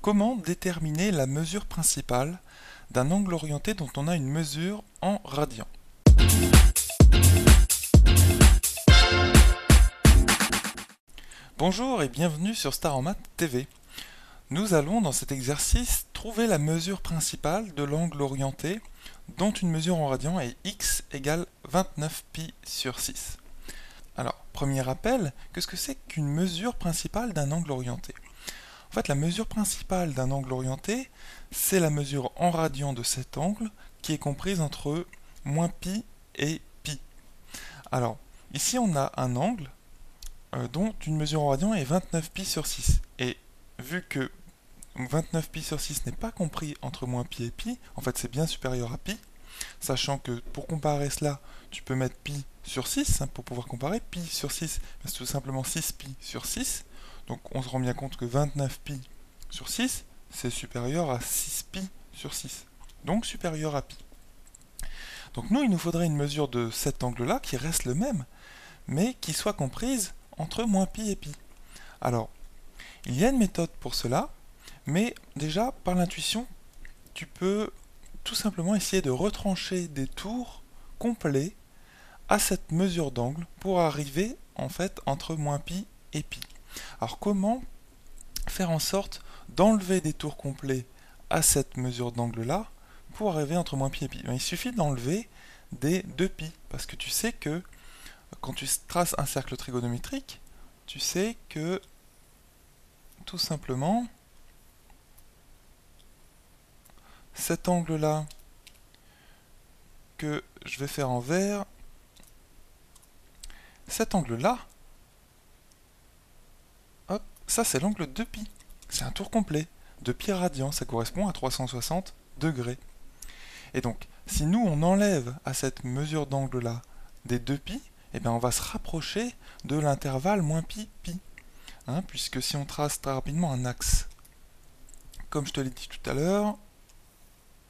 Comment déterminer la mesure principale d'un angle orienté dont on a une mesure en radians? Bonjour et bienvenue sur Star en Maths TV. Nous allons dans cet exercice trouver la mesure principale de l'angle orienté dont une mesure en radians est x égale 29pi sur 6. Alors, premier rappel, qu'est-ce que c'est qu'une mesure principale d'un angle orienté? En fait, la mesure principale d'un angle orienté, c'est la mesure en radians de cet angle qui est comprise entre moins pi et pi. Alors, ici on a un angle dont une mesure en radians est 29pi sur 6. Et vu que 29pi sur 6 n'est pas compris entre moins pi et pi, en fait c'est bien supérieur à pi, sachant que pour comparer cela, tu peux mettre pi sur 6, pour pouvoir comparer. Pi sur 6, c'est tout simplement 6pi sur 6. Donc on se rend bien compte que 29pi sur 6, c'est supérieur à 6pi sur 6. Donc supérieur à pi. Donc nous, il nous faudrait une mesure de cet angle-là qui reste le même, mais qui soit comprise entre moins pi et pi. Alors, il y a une méthode pour cela, mais déjà, par l'intuition, tu peux tout simplement essayer de retrancher des tours complets à cette mesure d'angle pour arriver, en fait, entre moins pi et pi. Alors, comment faire en sorte d'enlever des tours complets à cette mesure d'angle-là pour arriver entre moins pi et pi? Il suffit d'enlever des 2pi, parce que tu sais que quand tu traces un cercle trigonométrique, tu sais que tout simplement cet angle-là que je vais faire en vert, cet angle-là, hop, ça c'est l'angle 2pi. C'est un tour complet. 2pi radians, ça correspond à 360 degrés. Et donc, si nous on enlève à cette mesure d'angle-là des 2pi, eh bien on va se rapprocher de l'intervalle moins pi, pi. Puisque si on trace très rapidement un axe, comme je te l'ai dit tout à l'heure,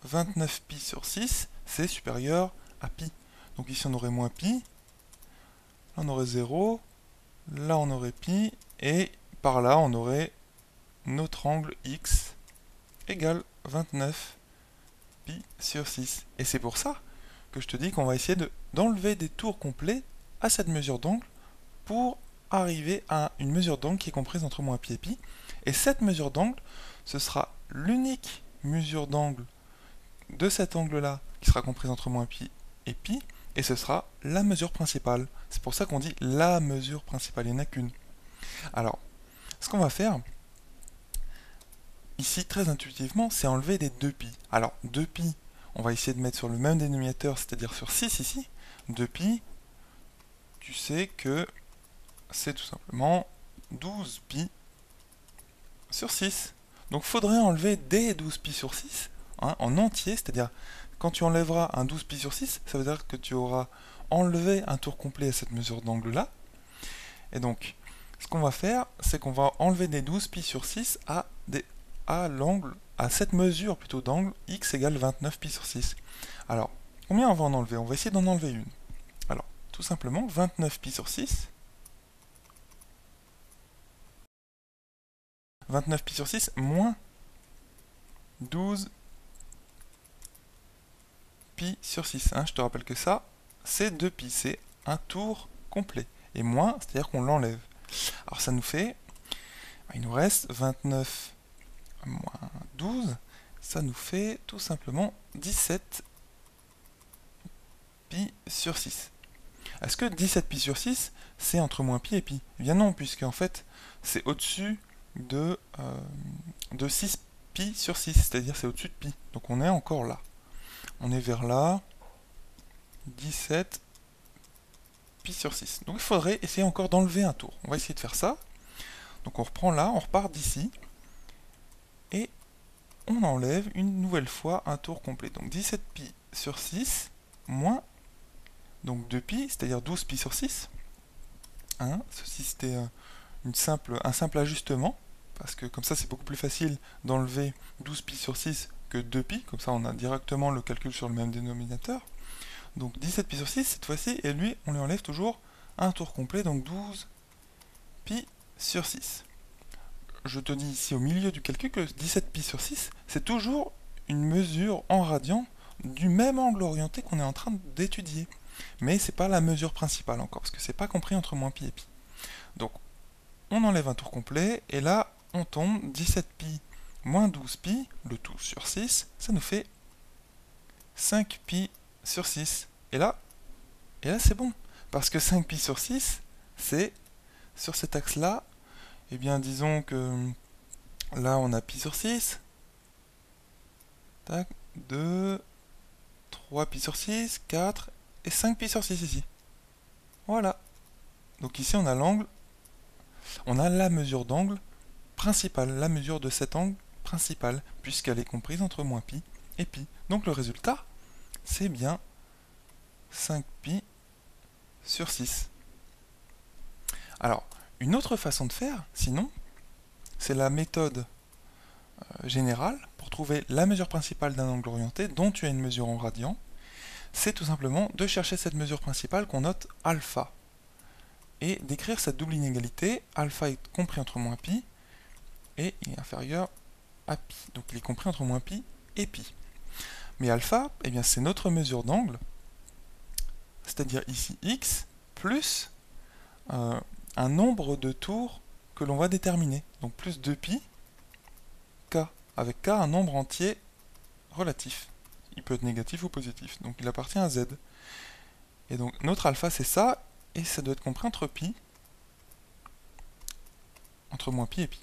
29pi sur 6, c'est supérieur à pi. Donc ici on aurait moins pi, là on aurait 0, là on aurait pi, et par là on aurait notre angle x égale 29pi sur 6. Et c'est pour ça que je te dis qu'on va essayer d'enlever des tours complets à cette mesure d'angle pour arriver à une mesure d'angle qui est comprise entre moins pi et pi. Et cette mesure d'angle, ce sera l'unique mesure d'angle de cet angle-là qui sera comprise entre moins pi et pi, et ce sera la mesure principale. C'est pour ça qu'on dit la mesure principale, il n'y en a qu'une. Alors, ce qu'on va faire, ici, très intuitivement, c'est enlever des 2pi. Alors, 2pi, on va essayer de mettre sur le même dénominateur, c'est-à-dire sur 6 ici. 2pi, tu sais que c'est tout simplement 12pi sur 6. Donc il faudrait enlever des 12pi sur 6 en entier, c'est-à-dire quand tu enlèveras un 12pi sur 6, ça veut dire que tu auras enlevé un tour complet à cette mesure d'angle-là. Et donc, ce qu'on va faire, c'est qu'on va enlever des 12pi sur 6 à l'angle, à cette mesure plutôt d'angle, x égale 29pi sur 6. Alors, combien on va en enlever? On va essayer d'en enlever une. Alors, tout simplement, 29pi sur 6, 29pi sur 6 moins 12pi sur 6. Je te rappelle que ça, c'est 2pi, c'est un tour complet. Et moins, c'est-à-dire qu'on l'enlève. Alors ça nous fait, il nous reste 29 moins 12, ça nous fait tout simplement 17pi sur 6. Est-ce que 17pi sur 6, c'est entre moins pi et pi? Eh bien non, puisque en fait, c'est au-dessus de 6pi sur 6, c'est-à-dire c'est au-dessus de pi. Donc on est encore là. On est vers là, 17pi sur 6. Donc il faudrait essayer encore d'enlever un tour. On va essayer de faire ça. Donc on reprend là, on repart d'ici, et on enlève une nouvelle fois un tour complet. Donc 17pi sur 6, moins donc 2pi, c'est-à-dire 12pi sur 6. Ceci c'était un simple ajustement, parce que comme ça c'est beaucoup plus facile d'enlever 12pi sur 6 que 2pi, comme ça on a directement le calcul sur le même dénominateur. Donc 17pi sur 6 cette fois-ci, et lui on lui enlève toujours un tour complet, donc 12pi sur 6. je te dis ici au milieu du calcul que 17π sur 6, c'est toujours une mesure en radians du même angle orienté qu'on est en train d'étudier. Mais c'est pas la mesure principale encore, parce que c'est pas compris entre moins pi et pi. Donc, on enlève un tour complet, et là, on tombe 17π moins 12π, le tout sur 6, ça nous fait 5π sur 6. Et là c'est bon, parce que 5π sur 6, c'est sur cet axe-là, eh bien disons que là on a pi sur 6, tac, 2, 3π sur 6, 4, et 5π sur 6 ici. Voilà. Donc ici on a l'angle, on a la mesure d'angle principale, la mesure de cet angle principal, puisqu'elle est comprise entre moins pi et pi. Donc le résultat, c'est bien 5π sur 6. Alors, une autre façon de faire, sinon, c'est la méthode générale pour trouver la mesure principale d'un angle orienté dont tu as une mesure en radians. C'est tout simplement de chercher cette mesure principale qu'on note alpha et d'écrire cette double inégalité. Alpha est compris entre moins pi et il est inférieur à pi. Donc il est compris entre moins pi et pi. Mais alpha, eh bien c'est notre mesure d'angle, c'est-à-dire ici x plus un nombre de tours que l'on va déterminer. Donc plus 2π, k, avec k un nombre entier relatif. Il peut être négatif ou positif, donc il appartient à z. Et donc notre alpha c'est ça, et ça doit être compris entre pi, entre moins pi et pi.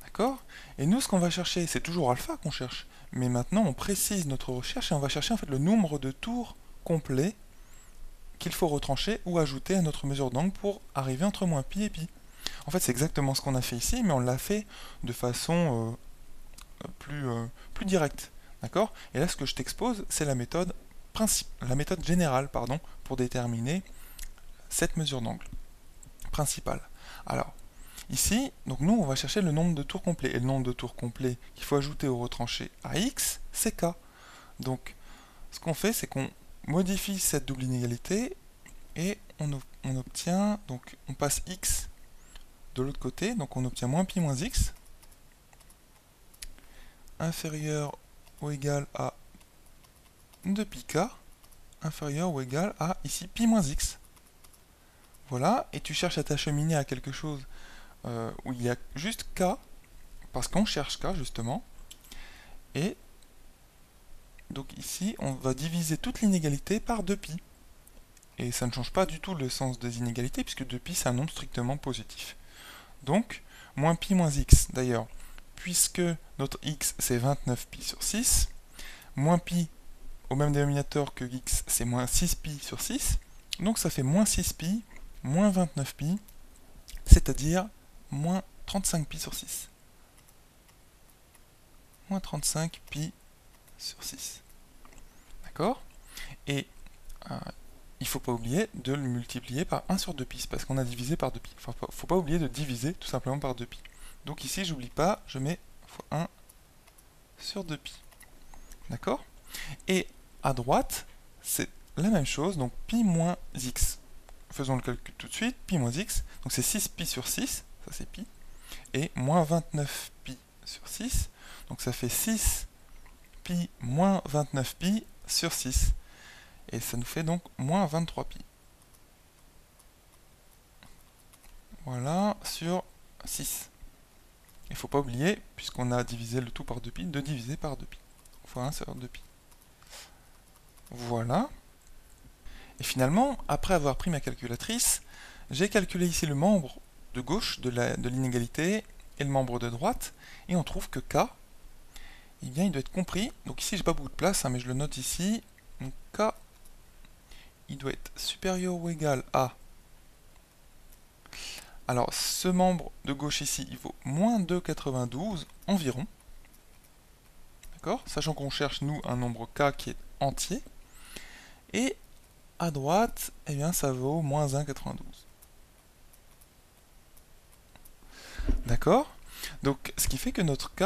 D'accord? Et nous ce qu'on va chercher, c'est toujours alpha qu'on cherche, mais maintenant on précise notre recherche et on va chercher en fait le nombre de tours complets qu'il faut retrancher ou ajouter à notre mesure d'angle pour arriver entre moins pi et pi. En fait, c'est exactement ce qu'on a fait ici, mais on l'a fait de façon plus directe. D'accord? Et là, ce que je t'expose, c'est la méthode générale, pour déterminer cette mesure d'angle principale. Alors, ici, donc nous, on va chercher le nombre de tours complets. Et le nombre de tours complets qu'il faut ajouter au retranché à x, c'est k. Donc, ce qu'on fait, c'est qu'on modifie cette double inégalité et on obtient, donc on passe x de l'autre côté, donc on obtient moins pi moins x inférieur ou égal à 2πk inférieur ou égal à ici pi moins x. Voilà, et tu cherches à t'acheminer à quelque chose où il y a juste k, parce qu'on cherche k justement, et donc ici, on va diviser toute l'inégalité par 2π. Et ça ne change pas du tout le sens des inégalités, puisque 2π c'est un nombre strictement positif. Donc, moins pi moins x, d'ailleurs, puisque notre x c'est 29π sur 6, moins pi au même dénominateur que x c'est moins 6π sur 6, donc ça fait moins 6π, moins 29π, c'est-à-dire moins 35π sur 6. Moins 35π sur 6. D'accord? Et il ne faut pas oublier de le multiplier par 1 sur 2π, parce qu'on a divisé par 2π. Il ne faut pas oublier de diviser tout simplement par 2π. Donc ici, j'oublie pas, je mets fois 1 sur 2π. D'accord? Et à droite, c'est la même chose, donc pi moins x. Faisons le calcul tout de suite, pi moins x, donc c'est 6π sur 6, ça c'est pi, et moins 29π sur 6, donc ça fait 6π moins 29π sur 6. Et ça nous fait donc moins 23π. Voilà, sur 6. Il ne faut pas oublier, puisqu'on a divisé le tout par 2π, de diviser par 2π. Fois 1 sur 2π. Voilà. Et finalement, après avoir pris ma calculatrice, j'ai calculé ici le membre de gauche de l'inégalité et le membre de droite, et on trouve que k, eh bien, il doit être compris. Donc ici, j'ai pas beaucoup de place, mais je le note ici. Donc k, il doit être supérieur ou égal à... Alors, ce membre de gauche ici, il vaut moins 2,92 environ. D'accord? Sachant qu'on cherche, nous, un nombre k qui est entier. Et à droite, eh bien, ça vaut moins 1,92. D'accord? Donc, ce qui fait que notre k,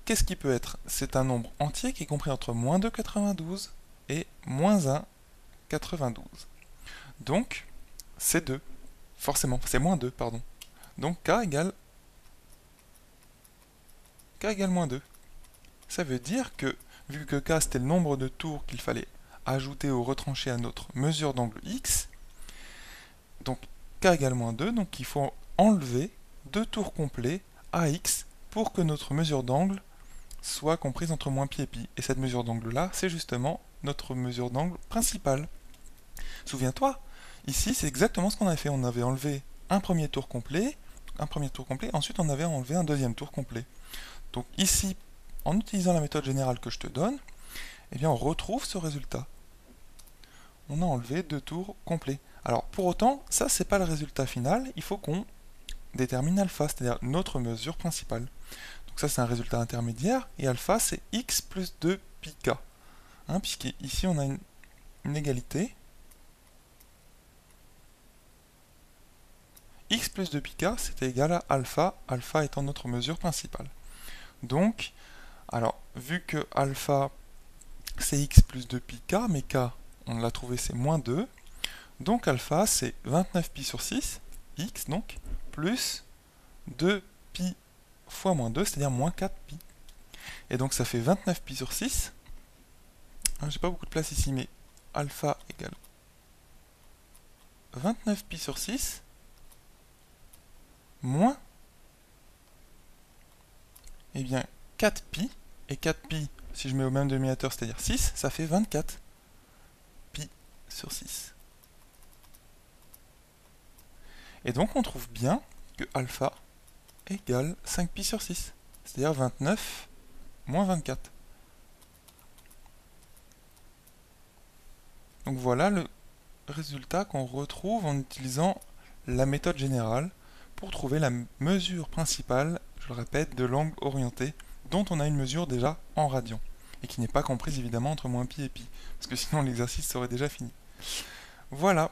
qu'est-ce qu'il peut être? C'est un nombre entier qui est compris entre moins 2,92 et moins 1,92. Donc, c'est 2. Forcément, c'est moins 2, pardon. Donc k égale k égale moins 2. Ça veut dire que, vu que k c'était le nombre de tours qu'il fallait ajouter ou retrancher à notre mesure d'angle x, donc k égale moins 2, donc il faut enlever 2 tours complets à x pour que notre mesure d'angle soit comprise entre moins pi et pi. Et cette mesure d'angle-là, c'est justement notre mesure d'angle principale. Souviens-toi, ici c'est exactement ce qu'on avait fait. On avait enlevé un premier tour complet, ensuite on avait enlevé un deuxième tour complet. Donc ici, en utilisant la méthode générale que je te donne, eh bien on retrouve ce résultat. On a enlevé 2 tours complets. Alors pour autant, ça c'est pas le résultat final, il faut qu'on détermine alpha, c'est-à-dire notre mesure principale. Donc ça c'est un résultat intermédiaire, et alpha c'est x plus 2 pi k. Hein, puisqu'ici on a une égalité. X plus 2 pi k c'était égal à alpha, alpha étant notre mesure principale. Donc, alors, vu que alpha c'est x plus 2 pi k, mais k, on l'a trouvé, c'est moins 2, donc alpha c'est 29 pi sur 6, x donc, plus 2 pi fois moins 2, c'est-à-dire moins 4 pi. Et donc ça fait 29 pi sur 6, j'ai pas beaucoup de place ici, mais alpha égale 29 pi sur 6, moins, eh bien, 4 pi, et 4 pi, si je mets au même dénominateur, c'est-à-dire 6, ça fait 24 pi sur 6. Et donc on trouve bien que alpha égale 5 pi sur 6, c'est-à-dire 29 moins 24. Donc voilà le résultat qu'on retrouve en utilisant la méthode générale pour trouver la mesure principale, je le répète, de l'angle orienté, dont on a une mesure déjà en radians, et qui n'est pas comprise évidemment entre moins pi et pi, parce que sinon l'exercice serait déjà fini. Voilà.